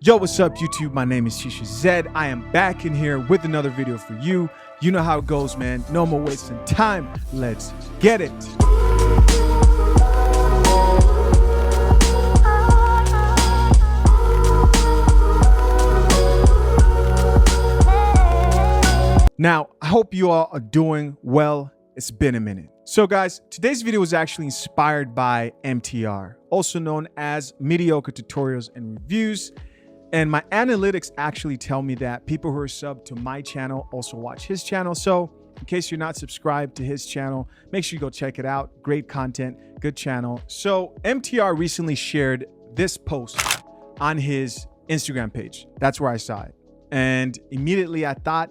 Yo, what's up YouTube? My name is Shisha Zed. I am back in here with another video for you. You know how it goes, man. No more wasting time. Let's get it. Now, I hope you all are doing well. It's been a minute. So guys, today's video was actually inspired by MTR, also known as Mediocre Tutorials and Reviews. And my analytics actually tell me that people who are subbed to my channel also watch his channel. So in case you're not subscribed to his channel, make sure you go check it out. Great content, good channel. So MTR recently shared this post on his Instagram page. That's where I saw it. And immediately I thought,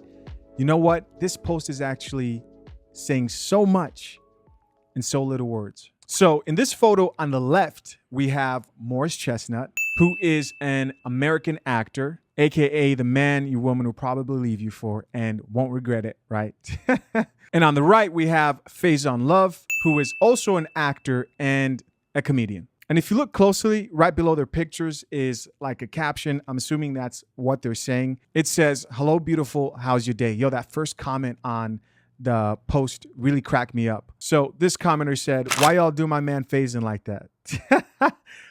you know what? This post is actually saying so much in so little words. So in this photo on the left, we have Morris Chestnut, who is an American actor, AKA the man your woman will probably leave you for and won't regret it, right? And on the right, we have Faison Love, who is also an actor and a comedian. And if you look closely, right below their pictures is like a caption. I'm assuming that's what they're saying. It says, "Hello, beautiful. How's your day?" Yo, that first comment on the post really cracked me up. So this commenter said, "Why y'all do my man Faison like that?"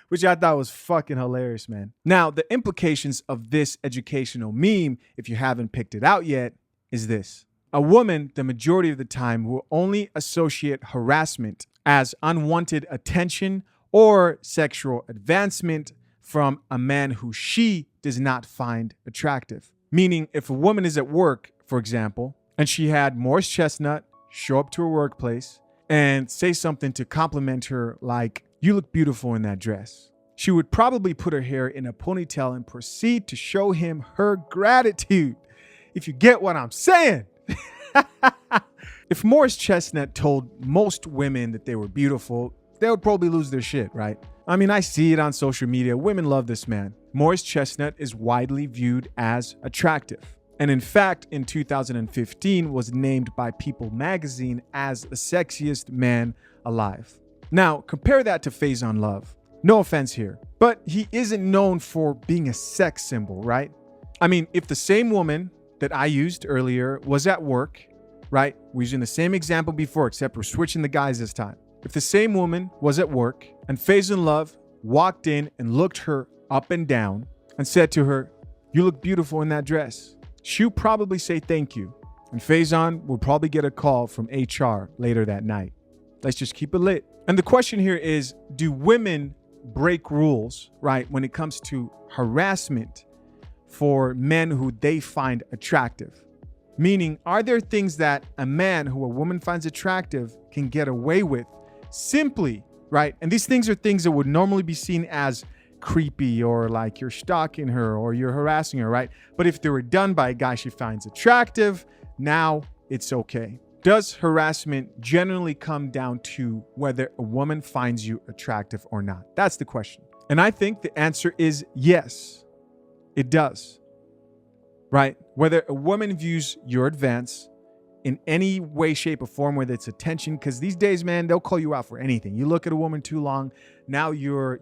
Which I thought was fucking hilarious, man. Now, the implications of this educational meme, if you haven't picked it out yet, is this. A woman, the majority of the time, will only associate harassment as unwanted attention or sexual advancement from a man who she does not find attractive. Meaning, if a woman is at work, for example, and she had Morris Chestnut show up to her workplace and say something to compliment her like, "You look beautiful in that dress," she would probably put her hair in a ponytail and proceed to show him her gratitude. If you get what I'm saying. If Morris Chestnut told most women that they were beautiful, they would probably lose their shit, right? I mean, I see it on social media. Women love this man. Morris Chestnut is widely viewed as attractive. And in fact, in 2015 was named by People magazine as the sexiest man alive. Now, compare that to Faison Love. No offense here, but he isn't known for being a sex symbol, right? I mean, if the same woman that I used earlier was at work, right? We're using the same example before, except we're switching the guys this time. If the same woman was at work and Faison Love walked in and looked her up and down and said to her, "You look beautiful in that dress," she'll probably say thank you. And Faison will probably get a call from HR later that night. Let's just keep it lit. And the question here is, do women break rules, right, when it comes to harassment for men who they find attractive? Meaning, are there things that a man who a woman finds attractive can get away with simply, right? And these things are things that would normally be seen as creepy or like you're stalking her or you're harassing her, right? But if they were done by a guy she finds attractive, now it's okay. Does harassment generally come down to whether a woman finds you attractive or not? That's the question. And I think the answer is yes, it does, right? Whether a woman views your advance in any way, shape, or form, whether it's attention, because these days, man, they'll call you out for anything. You look at a woman too long, now you're,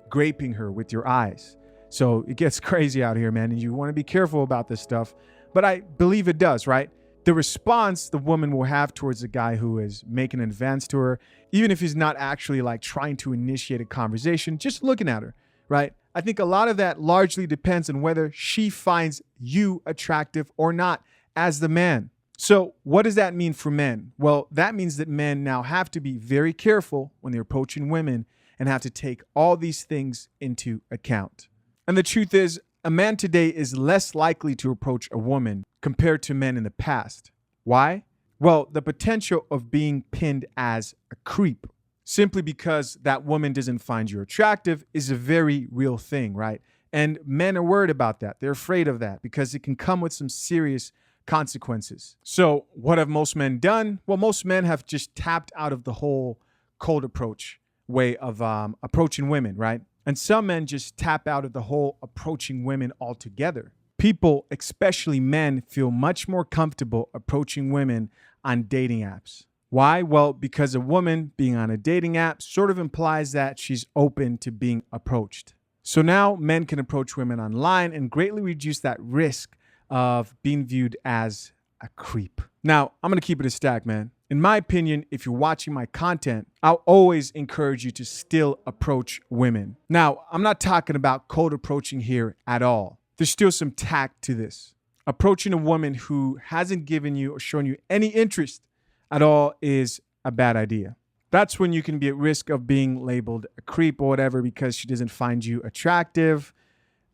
graping her with your eyes. So it gets crazy out here, man, and you want to be careful about this stuff. But I believe it does, right? The response the woman will have towards a guy who is making an advance to her, even if he's not actually like trying to initiate a conversation, just looking at her, right? I think a lot of that largely depends on whether she finds you attractive or not as the man. So what does that mean for men? Well, that means that men now have to be very careful when they're approaching women and have to take all these things into account. And the truth is, a man today is less likely to approach a woman compared to men in the past. Why? Well, the potential of being pinned as a creep, simply because that woman doesn't find you attractive, is a very real thing, right? And men are worried about that. They're afraid of that because it can come with some serious consequences. So what have most men done? Well, most men have just tapped out of the whole cold approach way of approaching women, right? And some men just tap out of the whole approaching women altogether. People, especially men, feel much more comfortable approaching women on dating apps. Why? Well, because a woman being on a dating app sort of implies that she's open to being approached. So now men can approach women online and greatly reduce that risk of being viewed as a creep. Now, I'm going to keep it a stack, man. In my opinion, if you're watching my content, I'll always encourage you to still approach women. Now, I'm not talking about cold approaching here at all. There's still some tact to this. Approaching a woman who hasn't given you or shown you any interest at all is a bad idea. That's when you can be at risk of being labeled a creep or whatever because she doesn't find you attractive,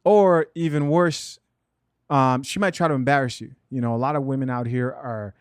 or even worse, she might try to embarrass you. You know, a lot of women out here are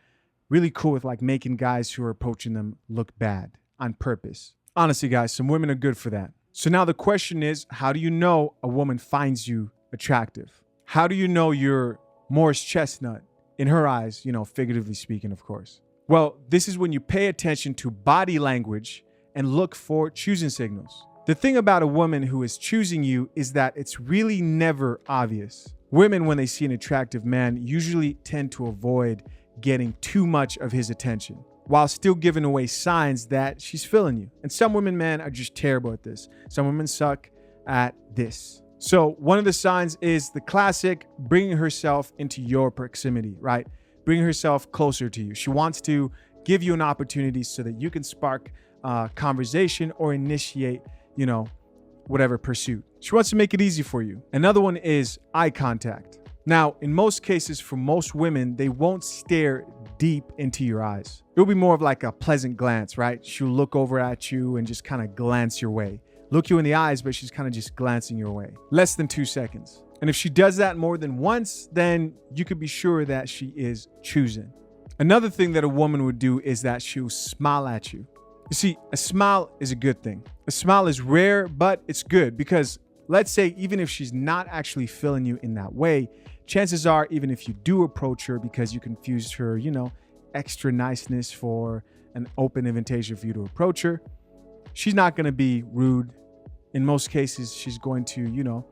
really cool with like making guys who are approaching them look bad on purpose. Honestly, guys, some women are good for that. So now the question is, how do you know a woman finds you attractive? How do you know you're Morris Chestnut in her eyes, you know, figuratively speaking, of course? Well, this is when you pay attention to body language and look for choosing signals. The thing about a woman who is choosing you is that it's really never obvious. Women, when they see an attractive man, usually tend to avoid getting too much of his attention while still giving away signs that she's feeling you. And some women, man, are just terrible at this. Some women suck at this. So one of the signs is the classic bringing herself into your proximity, right? Bringing herself closer to you. She wants to give you an opportunity so that you can spark conversation or initiate, you know, whatever pursuit. She wants to make it easy for you. Another one is eye contact. Now, in most cases, for most women, they won't stare deep into your eyes. It'll be more of like a pleasant glance, right? She'll look over at you and just kind of glance your way. Look you in the eyes, but she's kind of just glancing your way. Less than 2 seconds. And if she does that more than once, then you could be sure that she is choosing. Another thing that a woman would do is that she'll smile at you. You see, a smile is a good thing. A smile is rare, but it's good because let's say even if she's not actually feeling you in that way, chances are, even if you do approach her because you confused her, you know, extra niceness for an open invitation for you to approach her, she's not going to be rude. In most cases, she's going to, you know,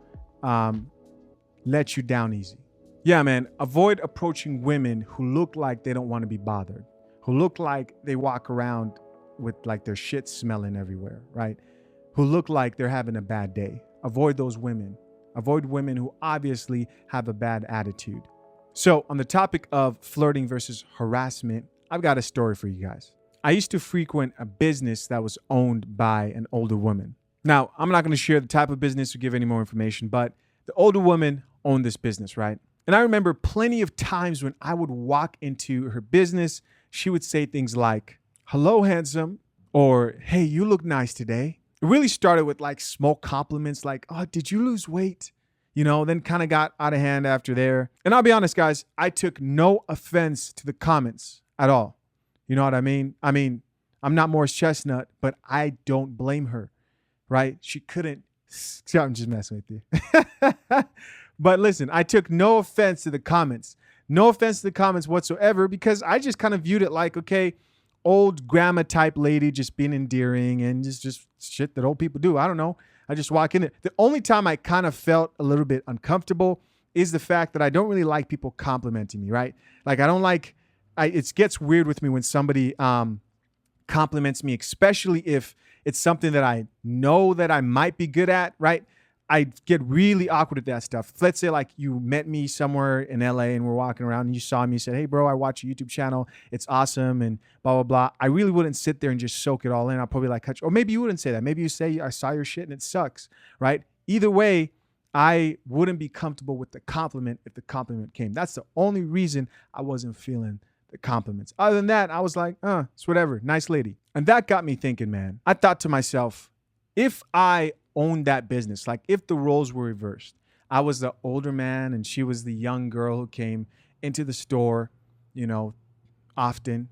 let you down easy. Yeah, man, avoid approaching women who look like they don't want to be bothered, who look like they walk around with like their shit smelling everywhere, right? Who look like they're having a bad day. Avoid those women. Avoid women who obviously have a bad attitude. So on the topic of flirting versus harassment, I've got a story for you guys. I used to frequent a business that was owned by an older woman. Now, I'm not going to share the type of business or give any more information, but the older woman owned this business, right? And I remember plenty of times when I would walk into her business, she would say things like, "Hello, handsome," or "Hey, you look nice today." It really started with like small compliments like, "Oh, did you lose weight?" You know, then kind of got out of hand after there. And I'll be honest, guys, I took no offense to the comments at all. You know what I mean? I'm not Morris Chestnut, but I don't blame her, right? She couldn't. I'm just messing with you. But listen, I took no offense to the comments. No offense to the comments whatsoever, because I just kind of viewed it like, okay, old grandma type lady just being endearing and just shit that old people do. I don't know. I just walk in there. The only time I kind of felt a little bit uncomfortable is the fact that I don't really like people complimenting me, right? Like I don't like, it gets weird with me when somebody compliments me, especially if it's something that I know that I might be good at, right? I get really awkward at that stuff. Let's say like you met me somewhere in LA and we're walking around and you saw me and said, "Hey bro, I watch your YouTube channel. It's awesome," and blah, blah, blah. I really wouldn't sit there and just soak it all in. I'll probably like, or maybe you wouldn't say that. Maybe you say, "I saw your shit and it sucks," right? Either way, I wouldn't be comfortable with the compliment if the compliment came. That's the only reason I wasn't feeling the compliments. Other than that, I was like, it's whatever. Nice lady. And that got me thinking, man. I thought to myself, if I owned that business, like if the roles were reversed, I was the older man and she was the young girl who came into the store, you know, often,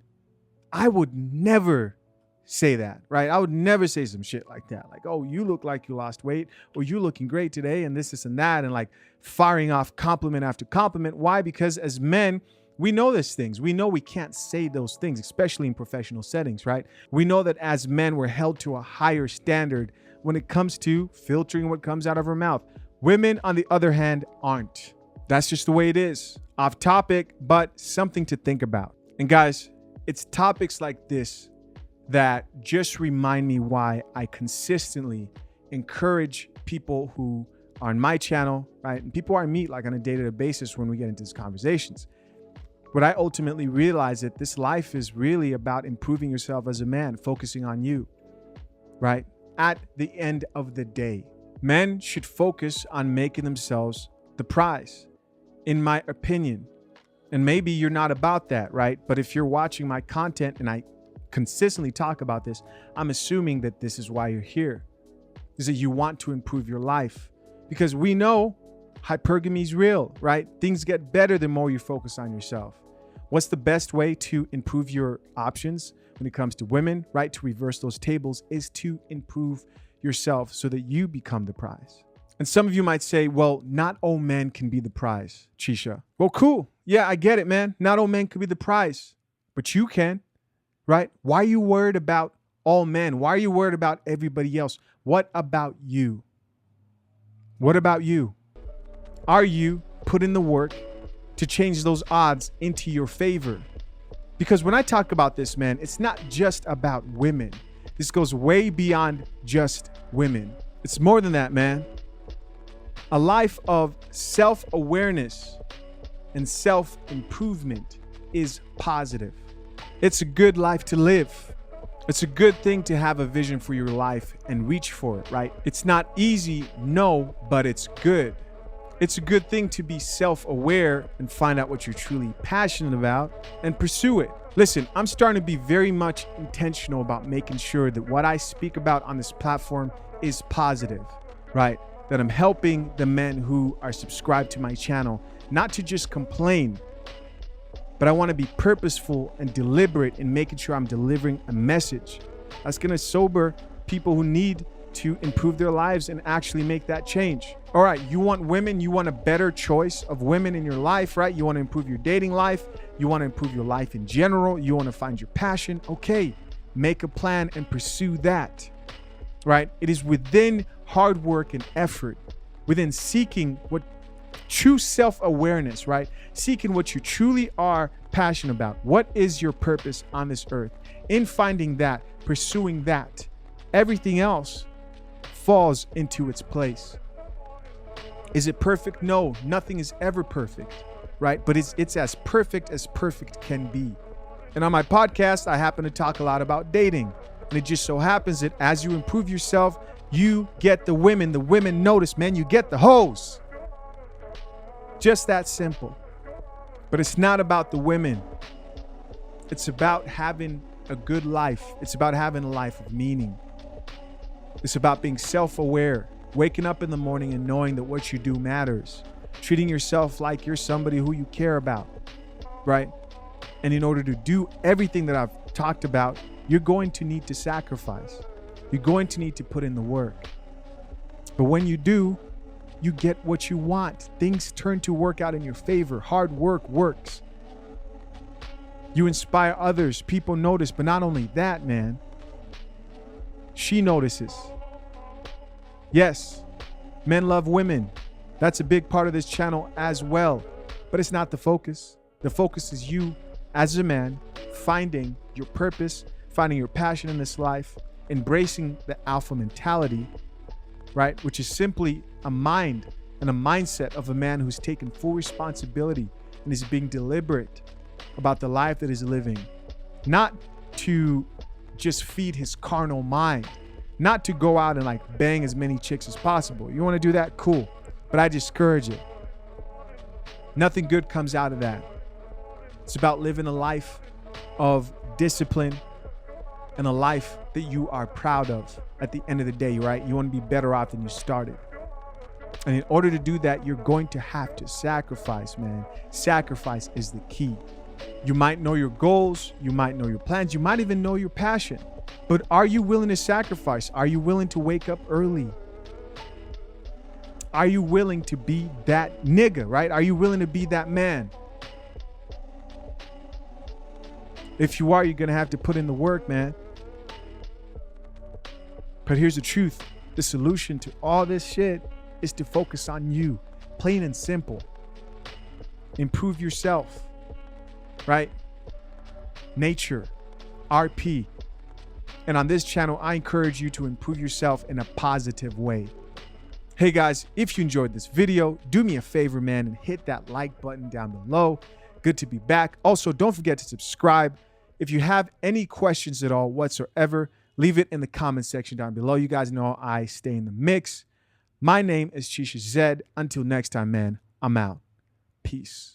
I would never say that, right? I would never say some shit like that. Like, "Oh, you look like you lost weight," or "You looking great today," and this and that, and like firing off compliment after compliment. Why? Because as men, we know these things. We know we can't say those things, especially in professional settings, right? We know that as men, we're held to a higher standard when it comes to filtering what comes out of our mouth. Women, on the other hand, aren't. That's just the way it is. Off topic, but something to think about. And guys, it's topics like this that just remind me why I consistently encourage people who on my channel, right? And people I meet like on a day-to-day basis when we get into these conversations. But I ultimately realize that this life is really about improving yourself as a man, focusing on you, right? At the end of the day, men should focus on making themselves the prize, in my opinion. And maybe you're not about that, right? But if you're watching my content and I consistently talk about this, I'm assuming that this is why you're here, is that you want to improve your life. Because we know hypergamy is real, right? Things get better the more you focus on yourself. What's the best way to improve your options when it comes to women, right? To reverse those tables is to improve yourself so that you become the prize. And some of you might say, well, not all men can be the prize, Chisha. Well, cool. Yeah, I get it, man. Not all men can be the prize, but you can, right? Why are you worried about all men? Why are you worried about everybody else? What about you? What about you? Are you putting the work to change those odds into your favor? Because when I talk about this, man, it's not just about women. This goes way beyond just women. It's more than that, man. A life of self-awareness and self-improvement is positive. It's a good life to live. It's a good thing to have a vision for your life and reach for it, right? It's not easy, no, but it's good. It's a good thing to be self-aware and find out what you're truly passionate about and pursue it. Listen, I'm starting to be very much intentional about making sure that what I speak about on this platform is positive, right? That I'm helping the men who are subscribed to my channel not to just complain, but I want to be purposeful and deliberate in making sure I'm delivering a message that's going to sober people who need to improve their lives and actually make that change. All right, you want women, you want a better choice of women in your life, right? You want to improve your dating life. You want to improve your life in general. You want to find your passion. Okay, make a plan and pursue that, right? It is within hard work and effort, within seeking what true self-awareness, right? Seeking what you truly are passionate about. What is your purpose on this earth? In finding that, pursuing that, everything else falls into its place. Is it perfect? No, nothing is ever perfect, right? But it's as perfect can be. And on my podcast, I happen to talk a lot about dating. And it just so happens that as you improve yourself, you get the women notice, man, you get the hoes. Just that simple. But it's not about the women. It's about having a good life. It's about having a life of meaning. It's about being self-aware, waking up in the morning and knowing that what you do matters, treating yourself like you're somebody who you care about, right? And in order to do everything that I've talked about, you're going to need to sacrifice. You're going to need to put in the work. But when you do, you get what you want. Things turn to work out in your favor. Hard work works. You inspire others. People notice. But not only that, man, she notices. Yes, men love women. That's a big part of this channel as well. But it's not the focus. The focus is you as a man finding your purpose, finding your passion in this life, embracing the alpha mentality, right? Which is simply a mind and a mindset of a man who's taken full responsibility and is being deliberate about the life that he's living. Not to just feed his carnal mind, not to go out and like bang as many chicks as possible. You want to do that? Cool. But I discourage it. Nothing good comes out of that. It's about living a life of discipline and a life that you are proud of at the end of the day, right? You want to be better off than you started. And in order to do that, you're going to have to sacrifice, man. Sacrifice is the key. You might know your goals. You might know your plans. You might even know your passion. But are you willing to sacrifice? Are you willing to wake up early? Are you willing to be that nigga, right? Are you willing to be that man? If you are, you're going to have to put in the work, man. But here's the truth. The solution to all this shit is to focus on you. Plain and simple. Improve yourself, right? Nature, RP. And on this channel, I encourage you to improve yourself in a positive way. Hey guys, if you enjoyed this video, do me a favor, man, and hit that like button down below. Good to be back. Also, don't forget to subscribe. If you have any questions at all whatsoever, leave it in the comment section down below. You guys know I stay in the mix. My name is Chisha Zed. Until next time, man, I'm out. Peace.